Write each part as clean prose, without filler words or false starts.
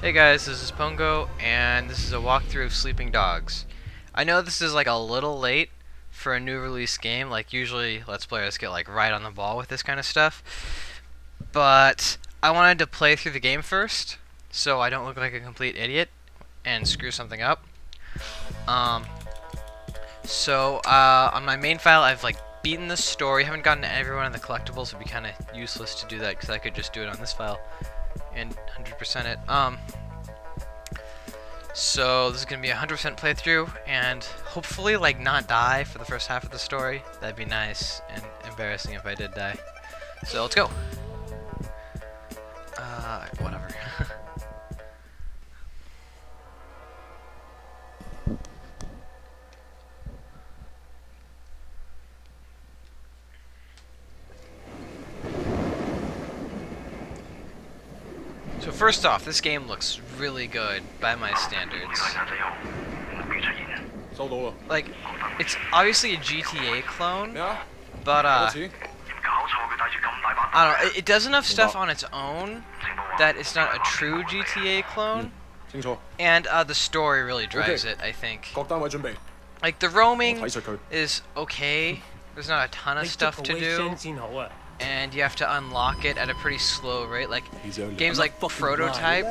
Hey guys, this is Pongo, and this is a walkthrough of Sleeping Dogs. I know this is like a little late for a new release game, like usually Let's Players get like right on the ball with this kind of stuff, but I wanted to play through the game first, so I don't look like a complete idiot and screw something up. On my main file I've like beaten the story, haven't gotten to every one of the collectibles. It'd be kind of useless to do that because I could just do it on this file and 100% it. So this is gonna be a 100% playthrough, and hopefully like not die for the first half of the story. That'd be nice, and embarrassing if I did die. So let's go. Whatever. So first off, this game looks really good by my standards. Like, it's obviously a GTA clone, but I don't know, it does enough stuff on its own that it's not a true GTA clone, and the story really drives it, I think. Like, the roaming is okay, there's not a ton of stuff to do, and you have to unlock it at a pretty slow rate. Like, games like Prototype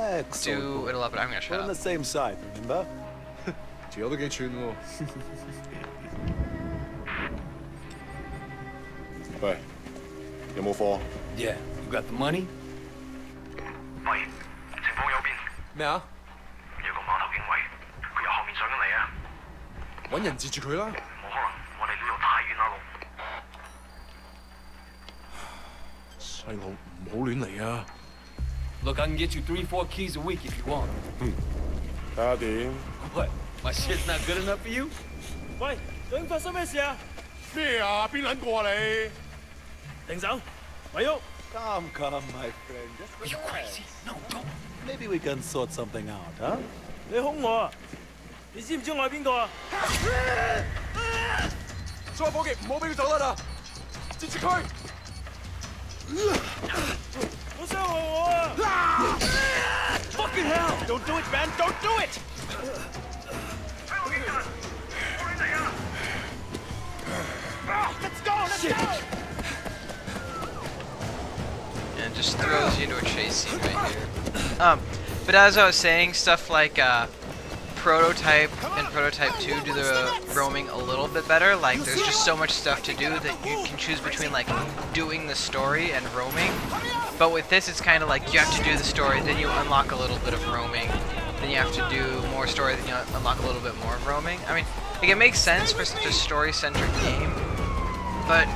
do it a lot, but I'm gonna shut up. on the same side, remember? 條友都幾串喎。喂，有冇貨？ Yeah, you got the money? 喂，前方右邊咩啊？有個碼頭警衛，佢由後面上緊嚟啊！揾人截住佢啦！冇可能，我哋呢度太遠啦路。細路唔好亂嚟啊！ Look, I can get you 3-4 keys a week if you want. 睇下點？ What? My shit's not good enough for you? 喂，究竟發生咩事啊？咩啊？邊撚個啊你？停手，咪喐！ Come, my friend. Just Are you crazy? No, don't. Maybe we can sort something out, huh? 你兇我啊！你知唔知我係邊個啊？所有伙計唔好俾佢走得啦！截住佢！好傷害我啊 ！Fucking hell! Don't do it, man! Don't do it! Let's go! Let's go! And it just throws you into a chase scene right here. But as I was saying, stuff like Prototype and Prototype 2 do the roaming a little bit better. Like, there's just so much stuff to do that you can choose between like doing the story and roaming. But with this, it's kind of like you have to do the story, then you unlock a little bit of roaming, then you have to do more story, then you unlock a little bit more of roaming. I mean, like, it makes sense for such a story-centric game, but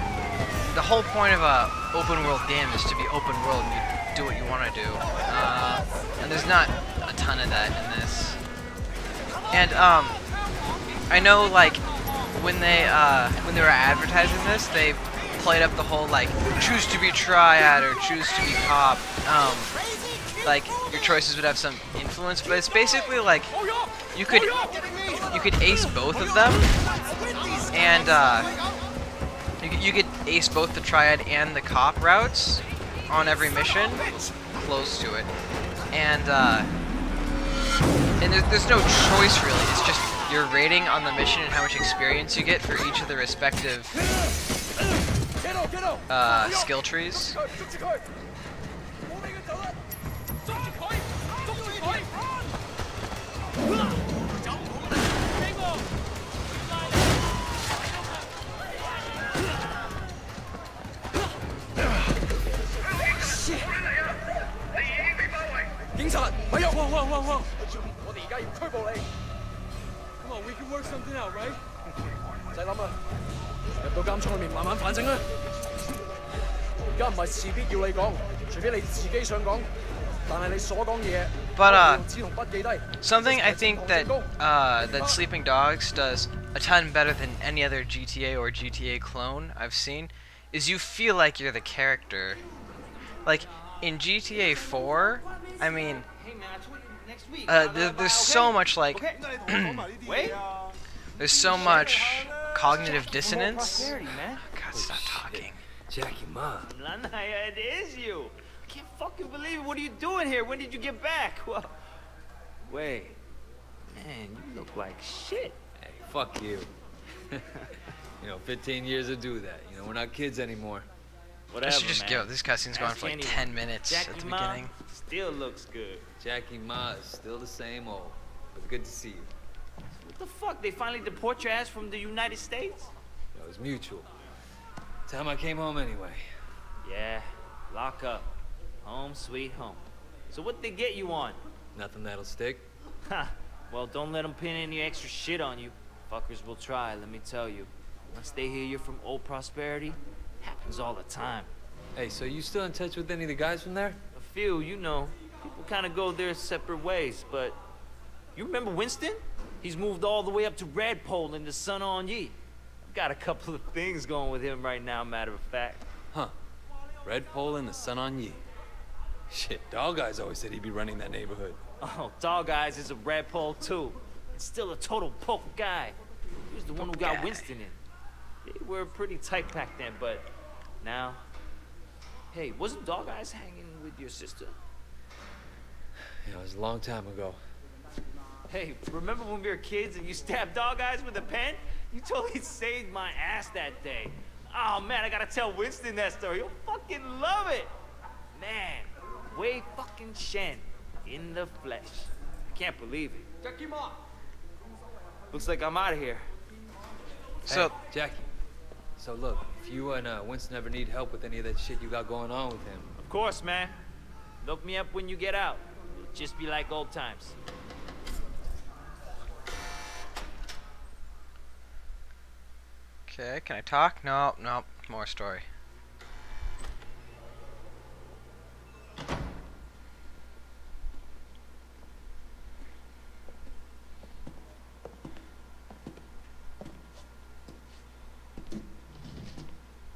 the whole point of a open world game is to be open world and you do what you want to do. And there's not a ton of that in this. And I know like when they were advertising this, they played up the whole like choose to be triad or choose to be cop. Like your choices would have some influence, but it's basically like you could ace both of them, and you could ace both the triad and the cop routes on every mission, close to it, and there's no choice really. It's just your rating on the mission and how much experience you get for each of the respective skill trees. Come on, we can work something out, right? 唔使諗啦，入到監倉裏面慢慢反省啦。而家唔係事必要你講，除非你自己想講，但係你所講嘅嘢， But 紙同筆記低。 something I think that that Sleeping Dogs does a ton better than any other GTA or GTA clone I've seen is you feel like you're the character. Like in GTA 4, I mean, there's so much like there's so much cognitive dissonance. God, stop talking. Jackie, Ma. It is you. I can't fucking believe it. What are you doing here? When did you get back? Well, way. Man, you look like shit. Hey, fuck you. You know, 15 years to do that. You know, we're not kids anymore. Whatever, I should just man. go. This cutscene's going for like 10 minutes at Jackie the Ma beginning. still looks good. Jackie Ma is still the same old. But good to see you. What the fuck? They finally deport your ass from the United States? It was mutual. Time I came home anyway. Yeah, lock up. Home sweet home. So what they get you on? Nothing that'll stick. Ha! Well, don't let them pin any extra shit on you. Fuckers will try, let me tell you. Once they hear you're from Old Prosperity, happens all the time. Hey, so you still in touch with any of the guys from there? A few, you know. People kind of go their separate ways, but... You remember Winston? He's moved all the way up to Redpole in the Sun On Yee. I've got a couple of things going with him right now, matter of fact. Huh. Redpole and the Sun On Yee. Shit, Dog Eyes always said he'd be running that neighborhood. Oh, Dog Eyes is a Redpole too. And still a total poke guy. He was the one who got Winston in. They were pretty tight back then, but now... Hey, wasn't Dog Eyes hanging with your sister? Yeah, it was a long time ago. Hey, remember when we were kids and you stabbed Dog Eyes with a pen? You totally saved my ass that day. Oh man, I gotta tell Winston that story. He'll fucking love it. Man, Wei fucking Shen in the flesh. I can't believe it. Jackie Ma! Looks like I'm out of here. So, Hey, Jackie. So look, if you and Winston ever need help with any of that shit you got going on with him, Of course, man. Look me up when you get out. It'll just be like old times. okay, can I talk? No, no, more story.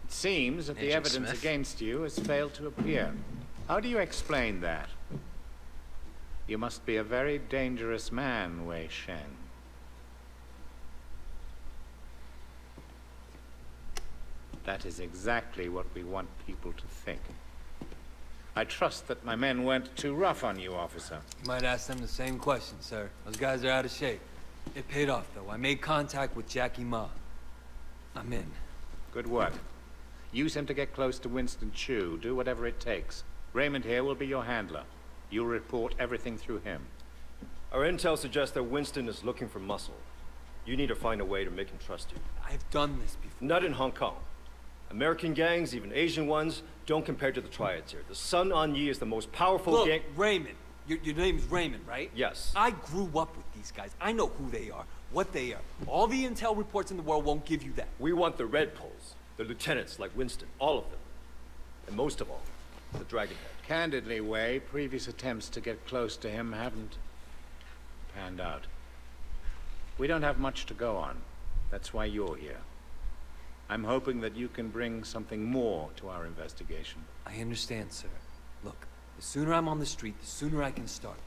It seems that the Agent evidence Smith. against you has failed to appear. How do you explain that? You must be a very dangerous man, Wei Shen. That is exactly what we want people to think. I trust that my men weren't too rough on you, officer. you might ask them the same question, sir. Those guys are out of shape. It paid off, though. I made contact with Jackie Ma. I'm in. Good work. Use him to get close to Winston Chu. Do whatever it takes. Raymond here will be your handler. You'll report everything through him. Our intel suggests that Winston is looking for muscle. You need to find a way to make him trust you. I've done this before. Not in Hong Kong. American gangs, even Asian ones, don't compare to the triads here. The Sun On Yee is the most powerful Look, gang... Raymond. Your name's Raymond, right? Yes. I grew up with these guys. I know who they are, what they are. All the intel reports in the world won't give you that. We want the Red Poles, the lieutenants like Winston, all of them. And most of all, the Dragonhead. Candidly, Wei, previous attempts to get close to him haven't panned out. We don't have much to go on. That's why you're here. I'm hoping that you can bring something more to our investigation. I understand, sir. Look, the sooner I'm on the street, the sooner I can start.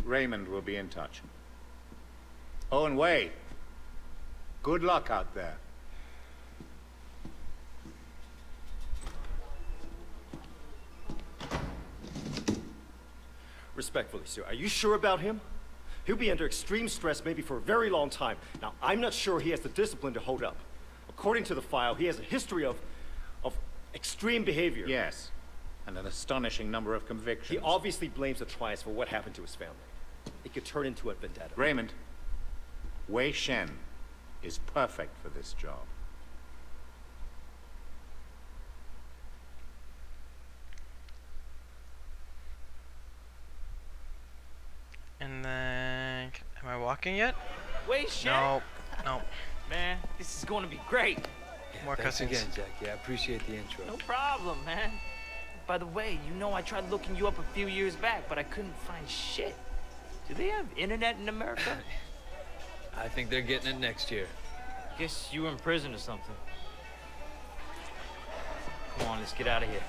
Raymond will be in touch. Oh, and Wei, good luck out there. Respectfully, sir, are you sure about him? He'll be under extreme stress maybe for a very long time. Now, I'm not sure he has the discipline to hold up. According to the file, he has a history of extreme behavior. Yes, and an astonishing number of convictions. He obviously blames the triads for what happened to his family. It could turn into a vendetta. Raymond, Wei Shen is perfect for this job. And then, am I walking yet? Wait, Shen? No, no. Man, this is going to be great. More Thanks cutscenes. again, Jackie. I appreciate the intro. No problem, man. By the way, you know I tried looking you up a few years back, but I couldn't find shit. Do they have internet in America? I think they're getting it next year. Guess you were in prison or something. Come on, let's get out of here.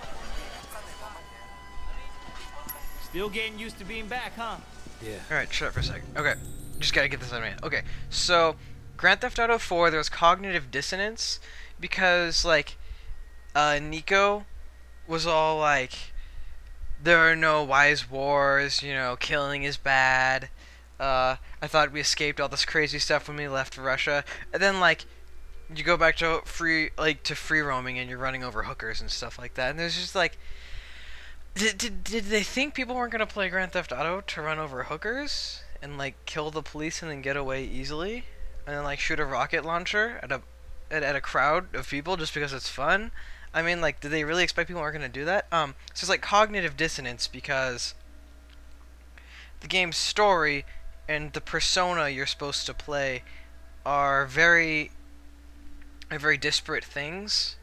Still getting used to being back, huh? Yeah. Alright, shut up for a second. Okay, just gotta get this out of my head. Okay, so, Grand Theft Auto 4, there was cognitive dissonance because, like, Nico was all like, there are no wise wars, you know, killing is bad. I thought we escaped all this crazy stuff when we left Russia. And then, like, you go back to free roaming and you're running over hookers and stuff like that. And there's just, like, did they think people weren't going to play Grand Theft Auto to run over hookers and, like, kill the police and then get away easily? And then, like, shoot a rocket launcher at a crowd of people just because it's fun? I mean, like, did they really expect people weren't going to do that? So it's like cognitive dissonance because the game's story and the persona you're supposed to play are very disparate things.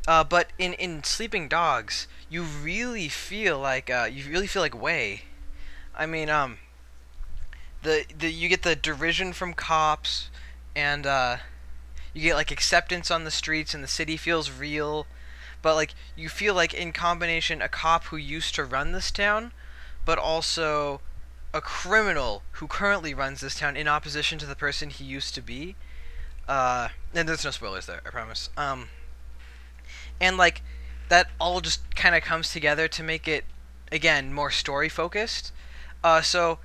But in Sleeping Dogs, you really feel like Wei. I mean, you get the derision from cops, and you get, like, acceptance on the streets, and the city feels real. But, like, you feel like, in combination, a cop who used to run this town, but also a criminal who currently runs this town in opposition to the person he used to be. And there's no spoilers there, I promise. And, like, that all just kind of comes together to make it, again, more story-focused. So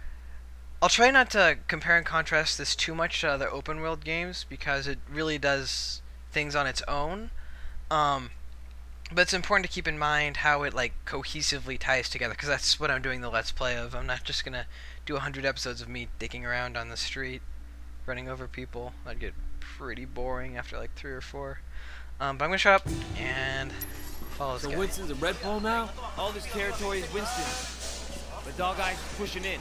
I'll try not to compare and contrast this too much to other open-world games, because it really does things on its own. But it's important to keep in mind how it, like, cohesively ties together, because that's what I'm doing the Let's Play of. I'm not just going to do 100 episodes of me dicking around on the street, running over people. That'd get pretty boring after, like, 3 or 4. But I'm going to shut up and follow this guy. So Winston's a Red Pole now? All this territory is Winston's. The Dog Eyes pushing in.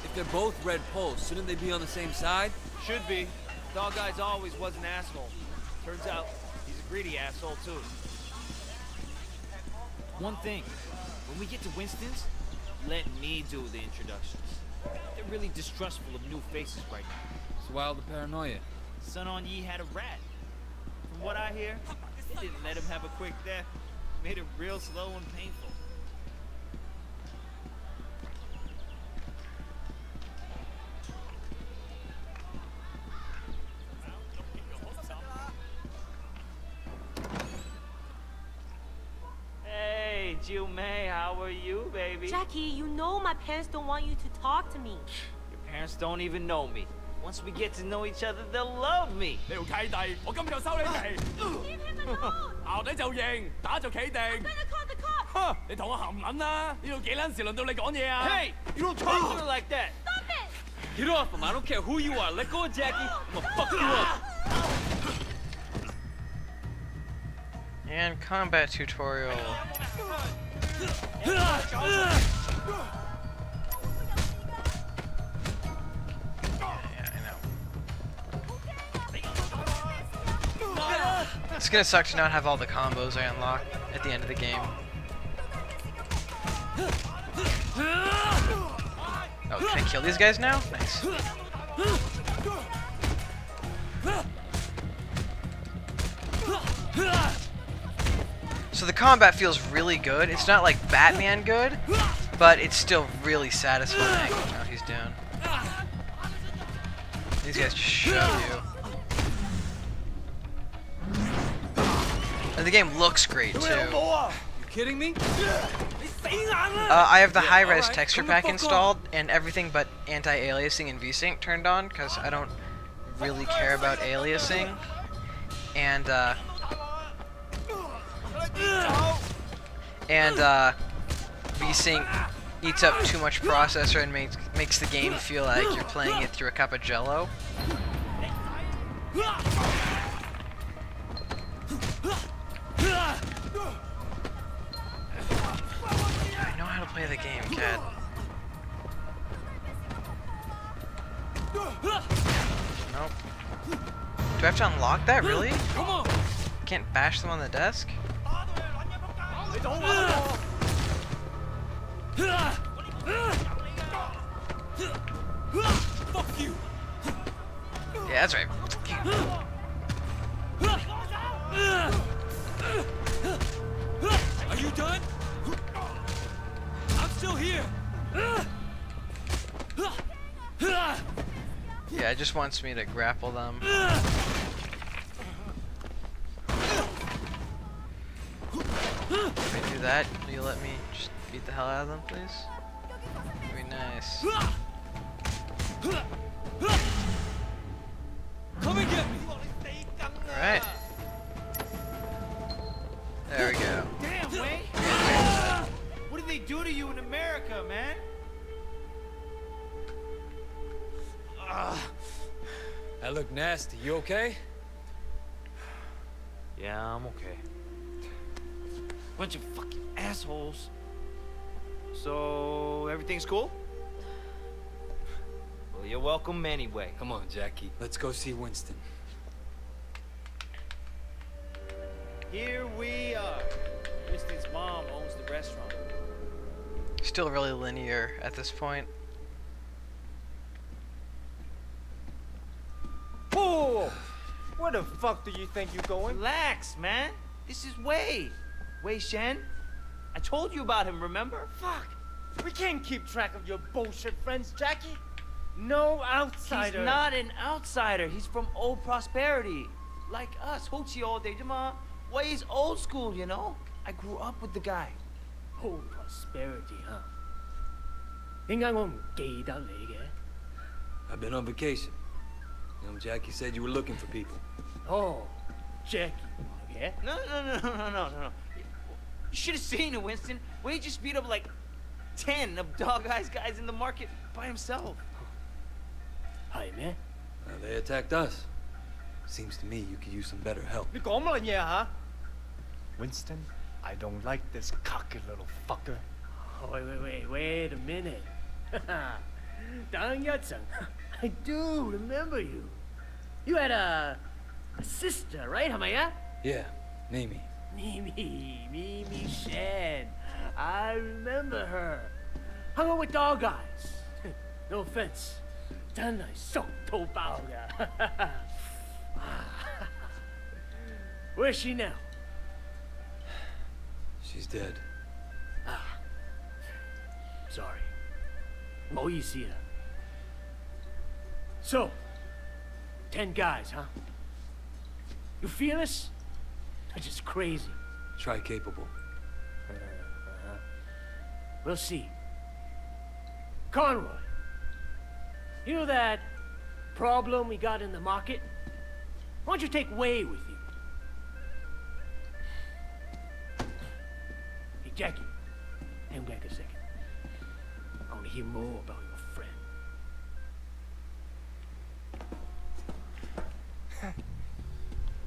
If they're both Red Poles, shouldn't they be on the same side? Should be. Dog Eyes always was an asshole. Turns out he's a greedy asshole too. One thing, when we get to Winston's, let me do the introductions. They're really distrustful of new faces right now. So why all the paranoia? Sun On Yee had a rat. From what I hear, they didn't let him have a quick death. Made it real slow and painful. Hey, Jill May, how are you, baby? Jackie, you know my parents don't want you to talk to me. Your parents don't even know me. Once we get to know each other, they'll love me. 你條契弟，我今日就收你皮。 Leave him alone! 淆底就認，打就企定。 I'm gonna call the cops! 哼！你同我含撚啦！呢度幾撚時輪到你講嘢啊？ Hey, you don't talk to her like that. Stop it! Get off him, I don't care who you are. Let go of Jackie, I'm gonna fuck you up. And combat tutorial. It's gonna suck to not have all the combos I unlock at the end of the game. Oh, can I kill these guys now? Nice. So the combat feels really good. It's not like Batman good, but it's still really satisfying. Oh, he's down. These guys just shove you. And the game looks great too. You kidding me? I have the high-res texture pack installed and everything but anti-aliasing and VSync turned on because I don't really care about aliasing. And VSync eats up too much processor and makes the game feel like you're playing it through a cup of Jello. I know how to play the game, Cat. Nope. Do I have to unlock that, really? Come on! Can't bash them on the desk? Fuck you! Yeah, that's right. Are you done? I'm still here! Yeah, it just wants me to grapple them. If I do that, will you let me just beat the hell out of them, please? Very nice. Come and get me. Alright. There we go. Damn, Wayne! What did they do to you in America, man? That looked nasty. You okay? Yeah, I'm okay. Bunch of fucking assholes. So, everything's cool? Well, you're welcome anyway. Come on, Jackie. Let's go see Winston. Here we are. Winston's mom owns the restaurant. Still really linear at this point. Whoa! Where the fuck do you think you're going? Relax, man. This is Wei. Wei Shen. I told you about him, remember? Fuck! We can't keep track of your bullshit friends, Jackie. No outsider. He's not an outsider. He's from Old Prosperity. Like us. Hochi all day. Wei's old school, you know? I grew up with the guy. Old prosperity, huh? 點解我唔記得你嘅？ I've been on vacation. You know, Jackie said you were looking for people. Oh, Jackie, yeah? No. You should have seen it, Winston. Wei just beat up like 10 of Dog Eyes guys in the market by himself. Hi, man. They attacked us. Seems to me you could use some better help. 你講乜嘢嚇 Winston, I don't like this cocky little fucker. Oh, wait a minute. 等一陣 I do remember you. You had a sister, right? 係咪啊 Yeah, Mimi. Mimi Shen. I remember her. Hung out with Dog Eyes. No offense. 真係熟到爆㗎 Where's she now? She's dead. Sorry. 唔好意思啦 So, 10 guys, huh? You feel us? They're just crazy. Try capable. We'll see. Conroy, you know that problem we got in the market? Why don't you take Wei with you? Hey, Jackie, hang back a second. I want to hear more about your friend.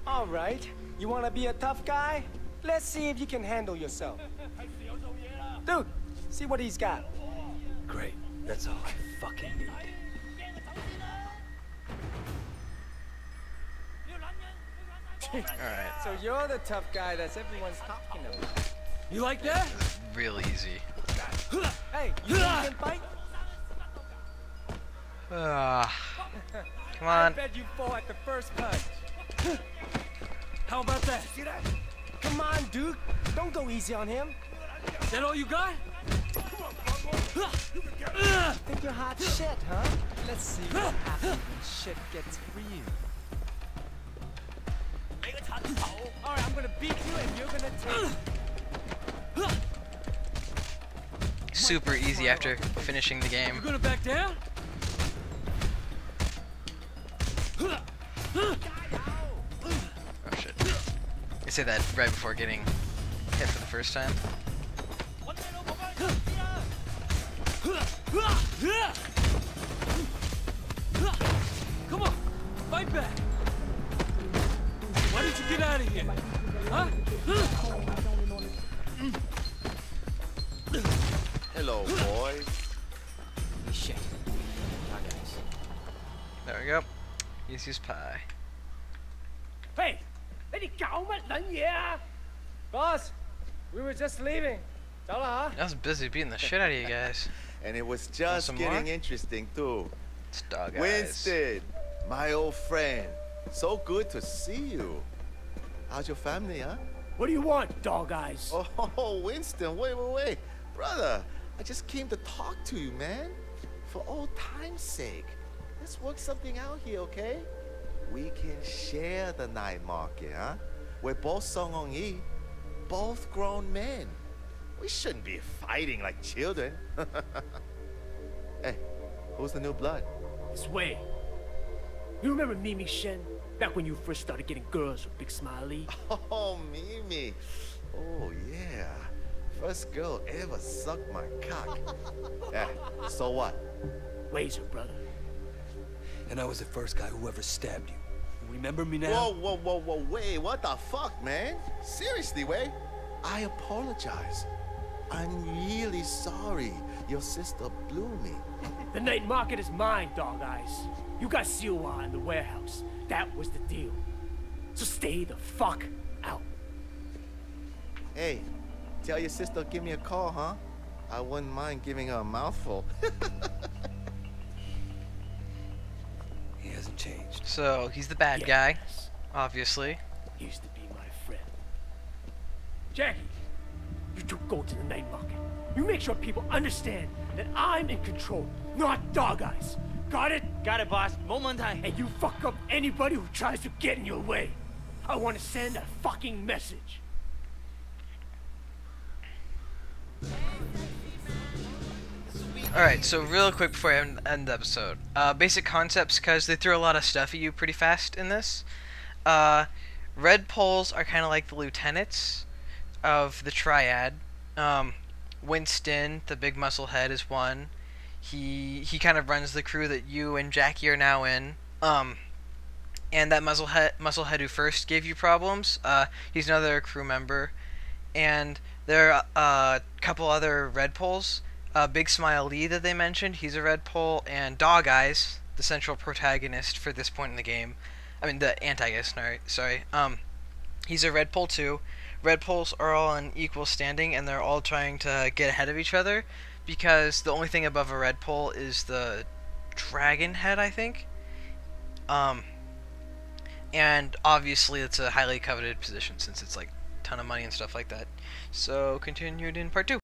All right. You want to be a tough guy? Let's see if you can handle yourself. Dude, see what he's got. Great. That's all I fucking need. Alright. So you're the tough guy that's everyone's talking about. You like that? Real easy. Hey, you can fight? Come on. I bet you fall at the first punch. How about that? See that? Come on, dude. Don't go easy on him. Is that all you got? Think you're hot shit, huh? Let's see what happens when shit gets real. Alright, I'm gonna beat you and you're gonna take... Super easy after finishing the game. You gonna back down? Oh shit. I say that right before getting hit for the first time. Come on, fight back. Why did you get out of here? Huh? Hello, boys. Shit. There we go. Easy as pie. Hey, 你哋搞乜撚嘢啊 Boss, we were just leaving. 走啦 I was busy beating the shit out of you guys. And it was just some getting more? interesting, too. It's Dog Eyes. Winston, my old friend. So good to see you. How's your family, huh? What do you want, Dog Eyes? Oh, Winston, wait. Brother, I just came to talk to you, man. For old time's sake. Let's work something out here, okay? We can share the night market, huh? We're both Song On Yi. both grown men. We shouldn't be fighting like children. Hey, who's the new blood? It's Wei. You remember Mimi Shen? Back when you first started getting girls with Big Smiley? Oh, Mimi. Oh, yeah. First girl ever sucked my cock. Yeah, so what? Wei's her brother. And I was the first guy who ever stabbed you. Remember me now? Whoa, whoa, whoa, whoa, Wei, what the fuck, man? Seriously, Wei? I apologize. I'm really sorry. Your sister blew me. The night market is mine, Dog Eyes. You got Siwa in the warehouse. That was the deal. So stay the fuck out. Hey, tell your sister give me a call, huh? I wouldn't mind giving her a mouthful. He hasn't changed. So he's the bad guy, obviously. Used to be my friend. Jackie, you two go to the night market. You make sure people understand that I'm in control, not Dog Eyes. Got it? Got it, boss. 冇問題. And you fuck up anybody who tries to get in your way. I want to send a fucking message. Alright, so real quick before I end the episode. Basic concepts, because they threw a lot of stuff at you pretty fast in this. Red poles are kind of like the lieutenants of the triad. Winston, the big muscle head, is one. He kind of runs the crew that you and Jackie are now in. And that musclehead who first gave you problems, he's another crew member. And there are a couple other red poles. Big Smile Lee that they mentioned, he's a red pole. And Dog Eyes, the central protagonist for this point in the game. I mean, the antagonist, sorry. He's a red pole too. Red poles are all in equal standing, and they're all trying to get ahead of each other, because the only thing above a red pole is the dragon head, I think. And obviously it's a highly coveted position since it's like a ton of money and stuff like that. So continued in part 2.